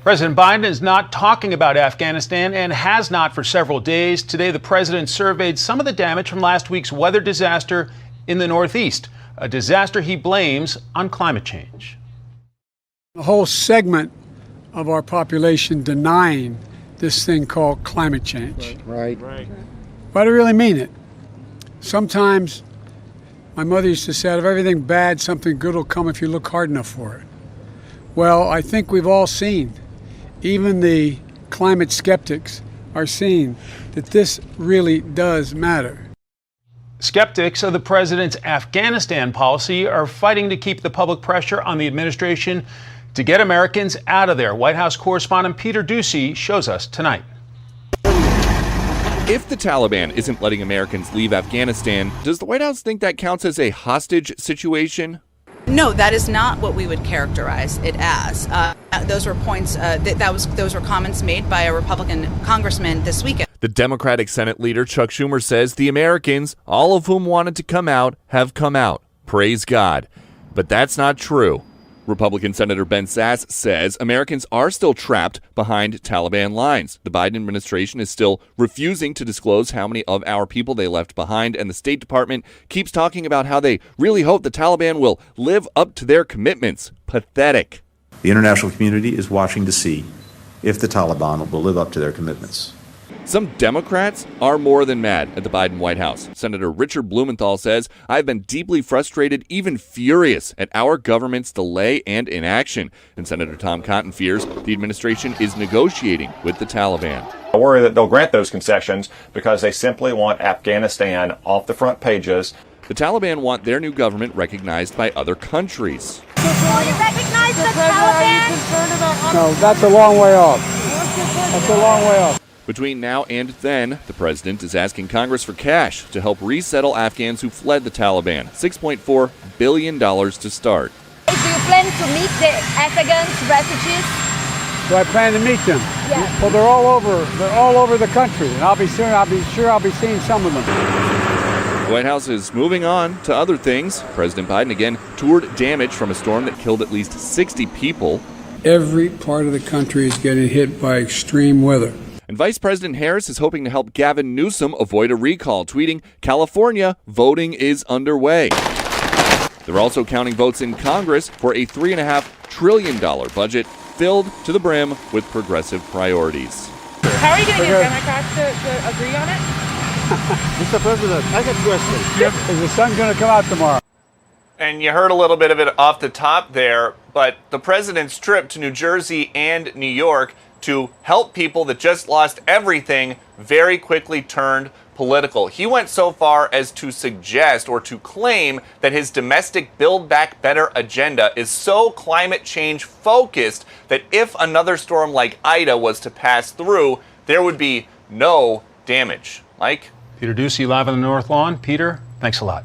President Biden is not talking about Afghanistan and has not for several days. Today, the president surveyed some of the damage from last week's weather disaster in the Northeast, a disaster he blames on climate change. A whole segment of our population denying this thing called climate change. Right. But I really mean it. Sometimes my mother used to say, out of everything bad, something good will come if you look hard enough for it. Well, I think we've all seen, even the climate skeptics are seeing that this really does matter. Skeptics of the president's Afghanistan policy are fighting to keep the public pressure on the administration to get Americans out of there. White House correspondent Peter Doocy shows us tonight. If the Taliban isn't letting Americans leave Afghanistan, does the White House think that counts as a hostage situation? No, that is not what we would characterize it as. Those were points. Those were comments made by a Republican congressman this weekend. The Democratic Senate leader Chuck Schumer says the Americans, all of whom wanted to come out, have come out. Praise God. But that's not true. Republican Senator Ben Sasse says Americans are still trapped behind Taliban lines. The Biden administration is still refusing to disclose how many of our people they left behind, and the State Department keeps talking about how they really hope the Taliban will live up to their commitments. Pathetic. The international community is watching to see if the Taliban will live up to their commitments. Some Democrats are more than mad at the Biden White House. Senator Richard Blumenthal says, "I've been deeply frustrated, even furious, at our government's delay and inaction." And Senator Tom Cotton fears the administration is negotiating with the Taliban. I worry that they'll grant those concessions because they simply want Afghanistan off the front pages. The Taliban want their new government recognized by other countries. Will you recognize the Taliban? No, that's a long way off. That's a long way off. Between now and then, the president is asking Congress for cash to help resettle Afghans who fled the Taliban. $6.4 billion to start. Do you plan to meet the Afghan refugees? Do I plan to meet them? Yeah. Well, they're all over the country, and I'll be sure I'll be seeing some of them. The White House is moving on to other things. President Biden again toured damage from a storm that killed at least 60 people. Every part of the country is getting hit by extreme weather. And Vice President Harris is hoping to help Gavin Newsom avoid a recall, tweeting, "California, voting is underway." They're also counting votes in Congress for a $3.5 trillion budget filled to the brim with progressive priorities. How are you going to get Democrats to agree on it? Mr. President, I got a question. Is the sun going to come out tomorrow? And you heard a little bit of it off the top there, but the president's trip to New Jersey and New York to help people that just lost everything very quickly turned political. He went so far as to suggest or to claim that his domestic Build Back Better agenda is so climate change focused that if another storm like Ida was to pass through, there would be no damage. Mike? Peter Doocy live on the North Lawn. Peter, thanks a lot.